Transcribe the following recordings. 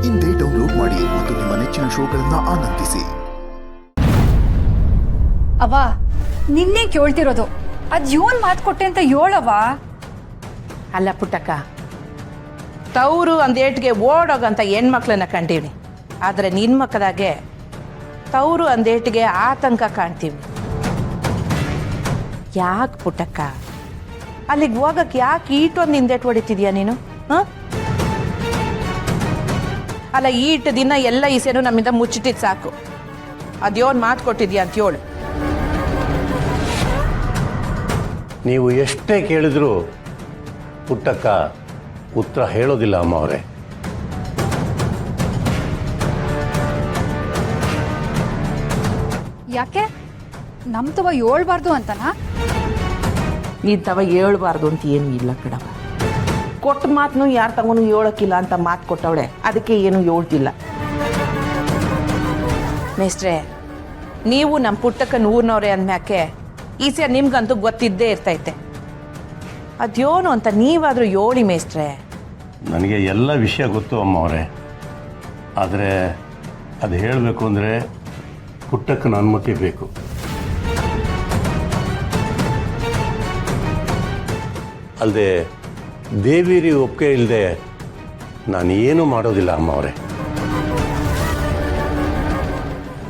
ಇಂದೇ ಡೌನ್ಲೋಡ್ ಮಾಡಿ ಮತ್ತು ನಿಮ್ಮ ನೆಚ್ಚಿನ ಶೋಗಳನ್ನ ಆನಂದಿಸಿ. ಅವ್ವ ನಿನ್ನೆ ಕೇಳ್ತಿರೋದು ಅದ್ ಇವನ್ ಮಾತು ಕೊಟ್ಟೆ ಅಂತ ಹೇಳವ್ವ. ಅಲ್ಲ ಪುಟ್ಟಕ್ಕ, ತವರು ಅಂದೇಟ್ಗೆ ಓಡೋಗಂತ ಹೆಣ್ಮಕ್ಳನ್ನ ಕಂಡೀವಿ, ಆದರೆ ನಿನ್ನ ಮಕ್ಕಳಾಗೆ ತವರು ಅಂದೇಟಿಗೆ ಆತಂಕ ಕಾಣ್ತೀವಿ. ಯಾಕೆ ಪುಟ್ಟಕ್ಕ ಅಲ್ಲಿಗೆ ಹೋಗಕ್ಕೆ ಯಾಕೆ ಈಟೊಂದು ಹಿಂದೇಟು ಹೊಡಿತಿದ್ಯಾ ನೀನು? ಅಲ್ಲ, ಈಟ್ ದಿನ ಎಲ್ಲ ಈಸೆನೂ ನಮ್ಮಿಂದ ಮುಚ್ಚಿಟ್ಟಿದ್ದು ಸಾಕು. ಅದ್ಯೋನ್ ಮಾತು ಕೊಟ್ಟಿದ್ಯಾ ಅಂತ ಹೇಳು. ನೀವು ಎಷ್ಟೇ ಕೇಳಿದ್ರು ಪುಟ್ಟಕ್ಕ ಉತ್ತರ ಹೇಳೋದಿಲ್ಲ ಅಮ್ಮ ಅವರೇ. ಯಾಕೆ ನಮ್ ತವ ಹೇಳ್ಬಾರ್ದು ಅಂತನಾ? ನೀನ್ ತವ ಹೇಳ್ಬಾರ್ದು ಅಂತ ಏನು ಇಲ್ಲ ಕಣವ. ಕೊಟ್ಟ ಮಾತನ್ನು ಯಾರ ತಗೊಂಡು ಹೇಳೋಕ್ಕಿಲ್ಲ ಅಂತ ಮಾತು ಕೊಟ್ಟವಳೆ, ಅದಕ್ಕೆ ಏನು ಹೇಳ್ತಿಲ್ಲ. ಮೇಸ್ಟ್ರೆ, ನೀವು ನಮ್ಮ ಪುಟ್ಟಕ್ಕನ ಊರಿನವ್ರೆ ಅಂದ್ಮ್ಯಾಕೆ ಈಸೆ ನಿಮ್ಗಂತೂ ಗೊತ್ತಿದ್ದೇ ಇರ್ತೈತೆ. ಅದ್ಯೋನು ಅಂತ ನೀವಾದರೂ ಹೇಳಿ ಮೇಸ್ಟ್ರೆ. ನನಗೆ ಎಲ್ಲ ವಿಷಯ ಗೊತ್ತು ಅಮ್ಮ ಅವರೇ, ಆದರೆ ಅದು ಹೇಳಬೇಕು ಅಂದರೆ ಪುಟ್ಟಕ್ಕನ ಅನುಮತಿ ಬೇಕು. ಅಲ್ಲದೆ ದೇವಿರಿ ಒಪ್ಪಿಗೆ ಇಲ್ಲದೆ ನಾನು ಏನೂ ಮಾಡೋದಿಲ್ಲ ಅಮ್ಮ ಅವರೇ.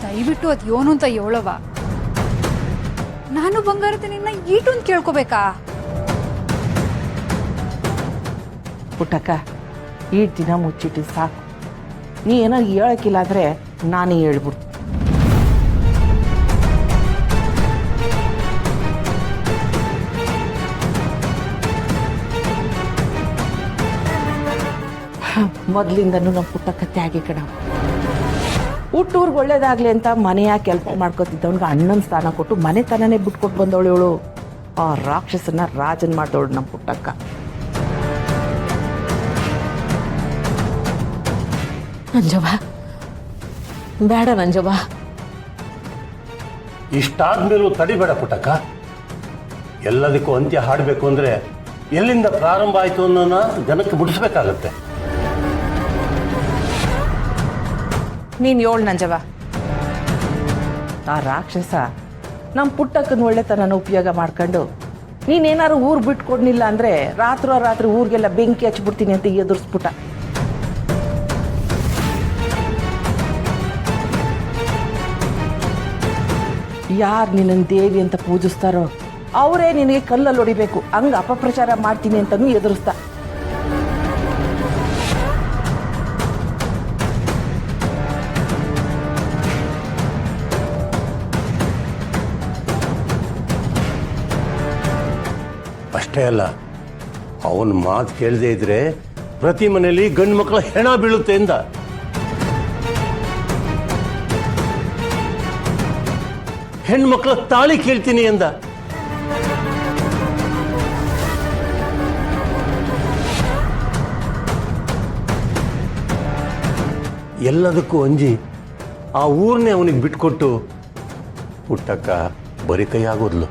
ದಯವಿಟ್ಟು ಅದ್ ಯೋನು ಅಂತ ಹೇಳವ್ವ. ನಾನು ಬಂಗಾರತೆ ನಿನ್ನ ಈಟೊಂದು ಕೇಳ್ಕೋಬೇಕಾ? ಪುಟ್ಟಕ್ಕ, ಈ ದಿನ ಮುಚ್ಚಿಟ್ಟು ಸಾಕು. ನೀ ಏನೋ ಹೇಳಕ್ಕಿಲ್ಲ ಅಂದರೆ ನಾನೇ ಹೇಳ್ಬಿಡ್ತೀನಿ. ಮೊದಲಿಂದನೂ ನಮ್ಮ ಪುಟ್ಟಕ್ಕ ತ್ಯಾಗಿ ಕಣ. ಹುಟ್ಟೂರ್ಗೆ ಒಳ್ಳೇದಾಗ್ಲಿ ಅಂತ ಮನೆಯ ಕೆಲಸ ಮಾಡ್ಕೊತಿದ್ದವನ್ಗೆ ಅಣ್ಣನ ಸ್ಥಾನ ಕೊಟ್ಟು ಮನೆತನನೇ ಬಿಟ್ಕೊಟ್ಟು ಬಂದವಳು ಇವಳು. ಆ ರಾಕ್ಷಸನ ರಾಜನ್ ಮಾಡ್ದವಳು ನಮ್ಮ ಪುಟ್ಟಕ್ಕ. ನಂಜವ್ವ ಬೇಡ ನಂಜವ್ವ. ಇಷ್ಟಾದ್ಮೇಲೂ ತಡಿಬೇಡ ಪುಟ್ಟಕ್ಕ. ಎಲ್ಲದಕ್ಕೂ ಅಂತ್ಯ ಹಾಡಬೇಕು ಅಂದರೆ ಎಲ್ಲಿಂದ ಪ್ರಾರಂಭ ಆಯಿತು ಅನ್ನೋನ ಜನಕ್ಕೆ ಮುಟ್ಟಿಸ್ಬೇಕಾಗತ್ತೆ. ನೀನು ಏಳು ನಂಜವ್ವ. ಆ ರಾಕ್ಷಸ ನಮ್ಮ ಪುಟ್ಟಕ್ಕನ ಒಳ್ಳೆತನ ಉಪಯೋಗ ಮಾಡ್ಕೊಂಡು ನೀನೇನಾದ್ರು ಊರು ಬಿಟ್ಕೊಡ್ನಿಲ್ಲ ಅಂದರೆ ರಾತ್ರಿ ಊರಿಗೆಲ್ಲ ಬೆಂಕಿ ಹಚ್ಬಿಡ್ತೀನಿ ಅಂತ ಎದುರಿಸ್ಬಿಟ್ಟ. ಯಾರು ನಿನ್ನನ್ನು ದೇವಿ ಅಂತ ಪೂಜಿಸ್ತಾರೋ ಅವರೇ ನಿನಗೆ ಕಲ್ಲಲ್ಲಿ ಹೊಡಿಬೇಕು, ಹಂಗೆ ಅಪಪ್ರಚಾರ ಮಾಡ್ತೀನಿ ಅಂತಲೂ ಎದುರಿಸ್ತಾ. ಅಷ್ಟೇ ಅಲ್ಲ, ಅವನ ಮಾತು ಕೇಳದೇ ಇದ್ರೆ ಪ್ರತಿ ಮನೆಯಲ್ಲಿ ಗಂಡು ಮಕ್ಕಳ ಹೆಣ ಬೀಳುತ್ತೆ ಎಂದ. ಹೆಣ್ಮಕ್ಳ ತಾಳಿ ಕೇಳ್ತೀನಿ ಎಂದ. ಎಲ್ಲದಕ್ಕೂ ಅಂಜಿ ಆ ಊರನ್ನೇ ಅವನಿಗೆ ಬಿಟ್ಕೊಟ್ಟು ಪುಟ್ಟಕ್ಕ ಬರೀ ಕೈ ಆಗೋದ್ಲು.